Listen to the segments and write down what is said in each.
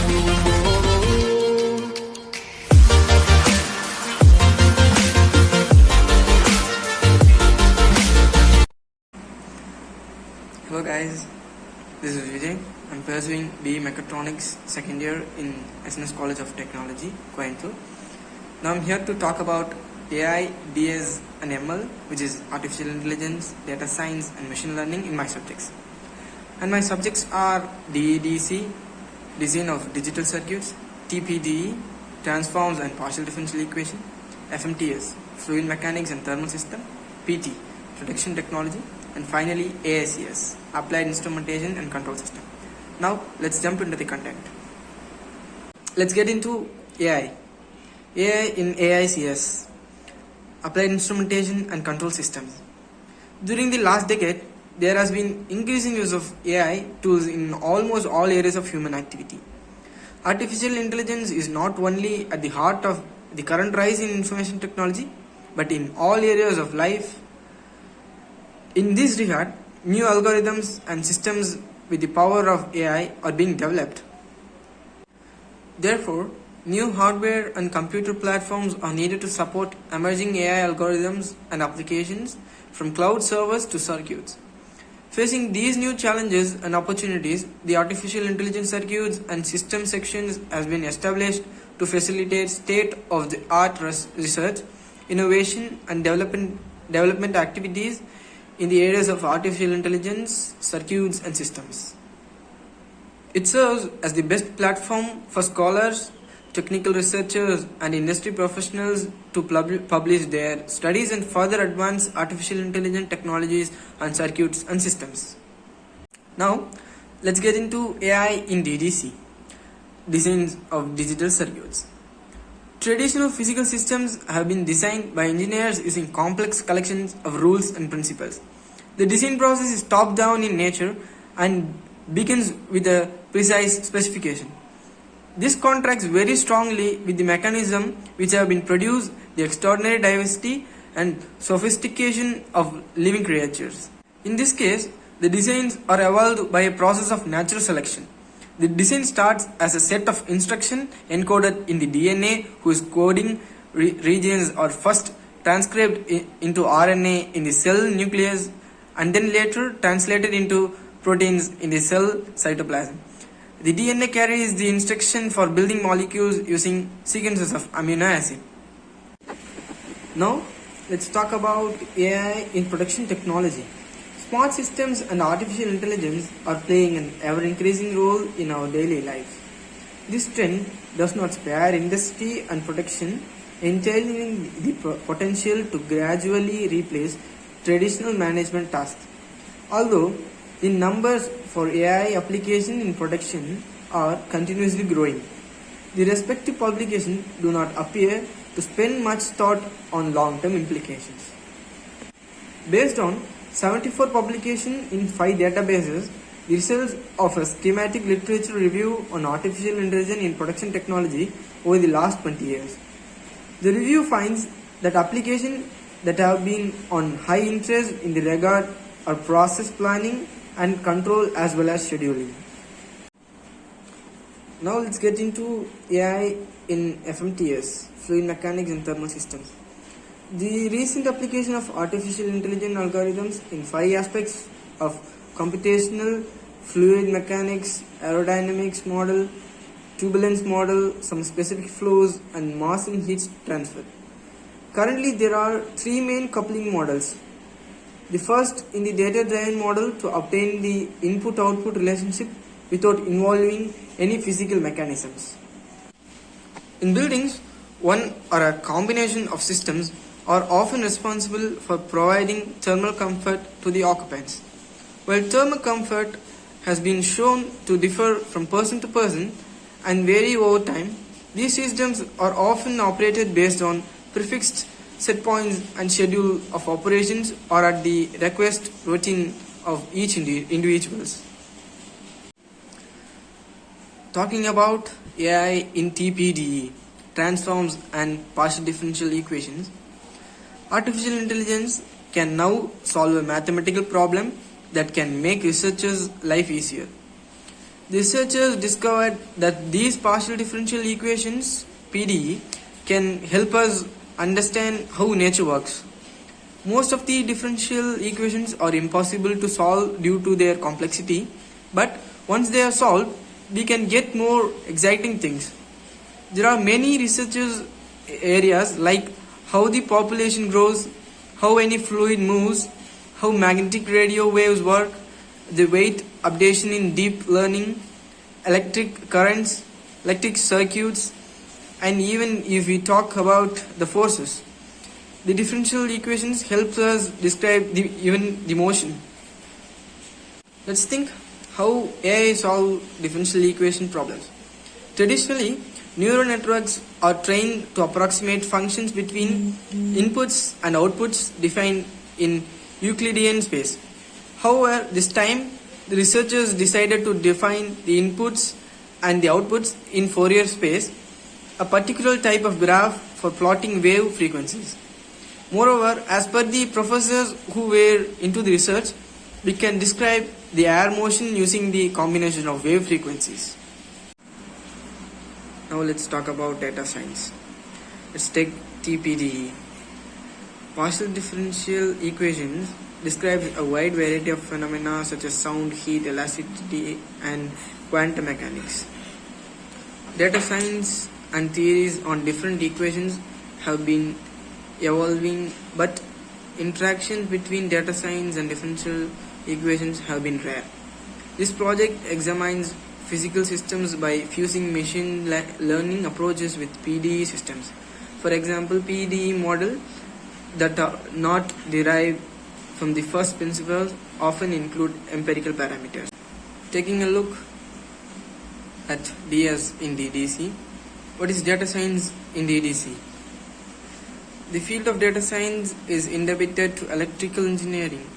Hello guys, this is Vijay. I'm pursuing BE Mechatronics second year in SNS College of Technology, Coimbatore. Now I'm here to talk about AI, DS and ML, which is Artificial Intelligence, Data Science and Machine Learning in my subjects. And my subjects are DEDC, Design of Digital Circuits, TPDE, Transforms and Partial Differential Equation, FMTS, Fluid Mechanics and Thermal System, PT, Protection Technology, and finally AICS, Applied Instrumentation and Control System. Now let's jump into the content. Let's get into AI. AI in AICS, Applied Instrumentation and Control Systems. During the last decade, there has been increasing use of AI tools in almost all areas of human activity. Artificial intelligence is not only at the heart of the current rise in information technology, but in all areas of life. In this regard, new algorithms and systems with the power of AI are being developed. Therefore, new hardware and computer platforms are needed to support emerging AI algorithms and applications from cloud servers to circuits. Facing these new challenges and opportunities, the artificial intelligence circuits and system sections has been established to facilitate state-of-the-art research, innovation and development activities in the areas of artificial intelligence, circuits and systems. It serves as the best platform for scholars, technical researchers and industry professionals to publish their studies and further advance artificial intelligence technologies and circuits and systems. Now, let's get into AI in DDC, Designs of Digital Circuits. Traditional physical systems have been designed by engineers using complex collections of rules and principles. The design process is top-down in nature and begins with a precise specification. This contrasts very strongly with the mechanism which have been produced the extraordinary diversity and sophistication of living creatures. In this case, the designs are evolved by a process of natural selection. The design starts as a set of instructions encoded in the DNA whose coding regions are first transcribed into RNA in the cell nucleus and then later translated into proteins in the cell cytoplasm. The DNA carries the instruction for building molecules using sequences of amino acid. Now, let's talk about AI in production technology. Smart systems and artificial intelligence are playing an ever-increasing role in our daily life. This trend does not spare industry and production, entailing the potential to gradually replace traditional management tasks. Although the numbers for AI application in production are continuously growing, the respective publications do not appear to spend much thought on long-term implications. Based on 74 publications in 5 databases, the results of a schematic literature review on artificial intelligence in production technology over the last 20 years. The review finds that applications that have been on high interest in the regard are process planning and control as well as scheduling. Now let's get into AI in FMTS, Fluid Mechanics and Thermal Systems. The recent application of artificial intelligence algorithms in 5 aspects of computational, fluid mechanics, aerodynamics model, turbulence model, some specific flows and mass and heat transfer. Currently there are 3 main coupling models. The first in the data-driven model to obtain the input-output relationship without involving any physical mechanisms. In buildings, one or a combination of systems are often responsible for providing thermal comfort to the occupants. While thermal comfort has been shown to differ from person to person and vary over time, these systems are often operated based on prefixed set points and schedule of operations or at the request routine of each individuals. Talking about AI in TPDE, transforms and partial differential equations, artificial intelligence can now solve a mathematical problem that can make researchers' life easier. The researchers discovered that these partial differential equations, PDE, can help us understand how nature works. Most of the differential equations are impossible to solve due to their complexity, but once they are solved, we can get more exciting things. There are many researches areas like how the population grows, how any fluid moves, how magnetic radio waves work, the weight updation in deep learning, electric currents, electric circuits, and even if we talk about the forces. The differential equations helps us describe even the motion. Let's think how AI solve differential equation problems. Traditionally, neural networks are trained to approximate functions between inputs and outputs defined in Euclidean space. However, this time the researchers decided to define the inputs and the outputs in Fourier space, a particular type of graph for plotting wave frequencies. Moreover, as per the professors who were into the research, we can describe the air motion using the combination of wave frequencies. Now let's talk about data science. Let's take TPDE. Partial differential equations describes a wide variety of phenomena such as sound, heat, elasticity, and quantum mechanics. Data science and theories on different equations have been evolving, but interactions between data science and differential equations have been rare. This project examines physical systems by fusing machine learning approaches with PDE systems. For example, PDE models that are not derived from the first principles often include empirical parameters. Taking a look at DS in DDC. What is data science in DDC? The field of data science is indebted to electrical engineering.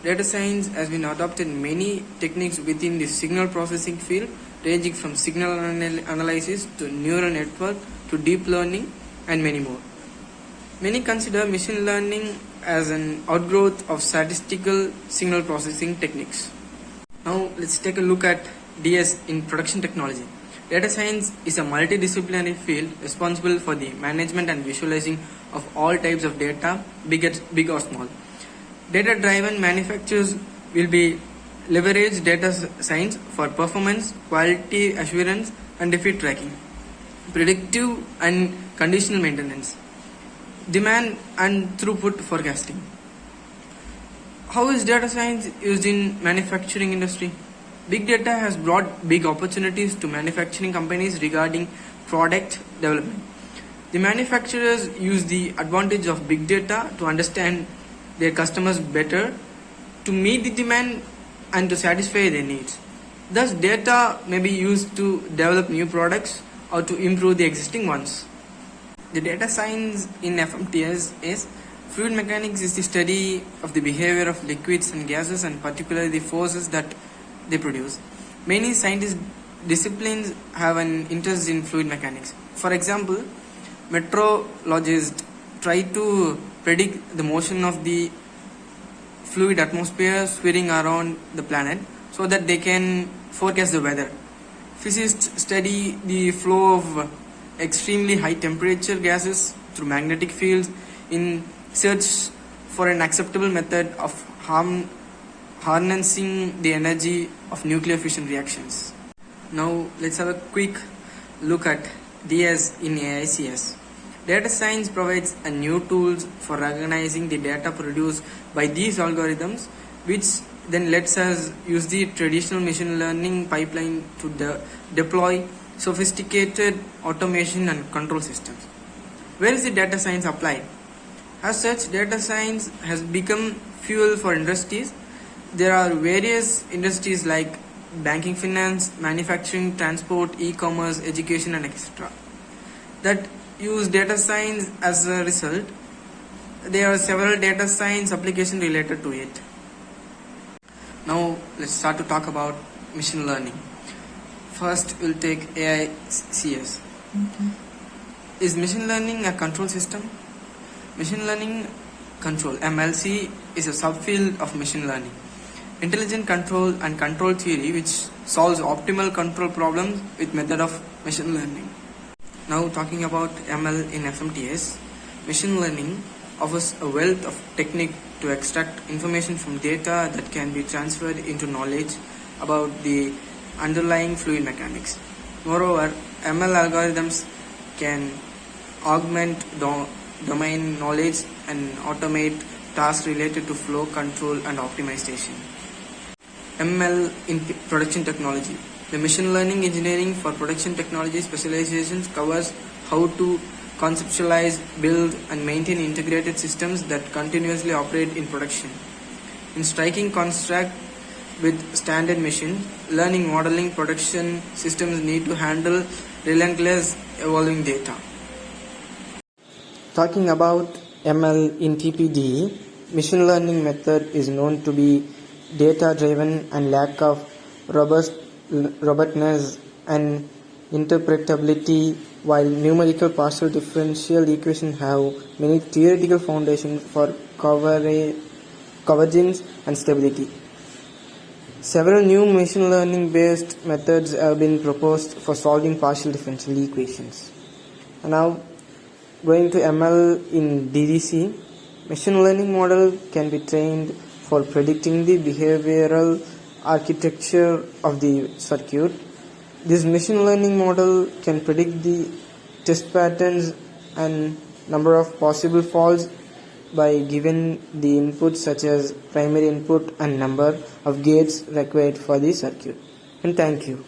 Data science has been adopted many techniques within the signal processing field, ranging from signal analysis to neural network to deep learning and many more. Many consider machine learning as an outgrowth of statistical signal processing techniques. Now let's take a look at DS in production technology. Data science is a multidisciplinary field responsible for the management and visualizing of all types of data, big or small. Data-driven manufacturers will be leverage data science for performance, quality assurance, and defect tracking, predictive and conditional maintenance, demand and throughput forecasting. How is data science used in manufacturing industry? Big data has brought big opportunities to manufacturing companies regarding product development. The manufacturers use the advantage of big data to understand their customers better, to meet the demand and to satisfy their needs. Thus, data may be used to develop new products or to improve the existing ones. The data science in FMTS is fluid mechanics is the study of the behavior of liquids and gases and particularly the forces that they produce. Many scientist disciplines have an interest in fluid mechanics. For example, meteorologists try to predict the motion of the fluid atmosphere swirling around the planet so that they can forecast the weather. Physicists study the flow of extremely high temperature gases through magnetic fields in search for an acceptable method of harnessing the energy of nuclear fission reactions. Now let's have a quick look at DS in AICS. Data science provides a new tools for recognizing the data produced by these algorithms, which then lets us use the traditional machine learning pipeline to deploy sophisticated automation and control systems. Where is the data science applied? As such, data science has become fuel for industries. There are various industries like banking, finance, manufacturing, transport, e-commerce, education, and etc. that use data science. As a result, there are several data science applications related to it. Now let's start to talk about machine learning. First, we'll take AICS. Is machine learning a control system? Machine learning control, MLC, is a subfield of machine learning. intelligent control and control theory, which solves optimal control problems with method of machine learning. Now talking about ML in FMTS, machine learning offers a wealth of technique to extract information from data that can be transferred into knowledge about the underlying fluid mechanics. Moreover, ML algorithms can augment domain knowledge and automate tasks related to flow control and optimization. ML in production technology. The machine learning engineering for production technology specializations covers how to conceptualize, build, and maintain integrated systems that continuously operate in production. In striking contrast with standard machines, learning modeling production systems need to handle relentless evolving data. Talking about ML in TPD, machine learning method is known to be data driven and lack of robustness and interpretability, while numerical partial differential equations have many theoretical foundations for convergence and stability. Several new machine learning based methods have been proposed for solving partial differential equations. And now going to ML in DDC, machine learning model can be trained for predicting the behavioral architecture of the circuit. This machine learning model can predict the test patterns and number of possible faults by given the inputs such as primary input and number of gates required for the circuit. And thank you.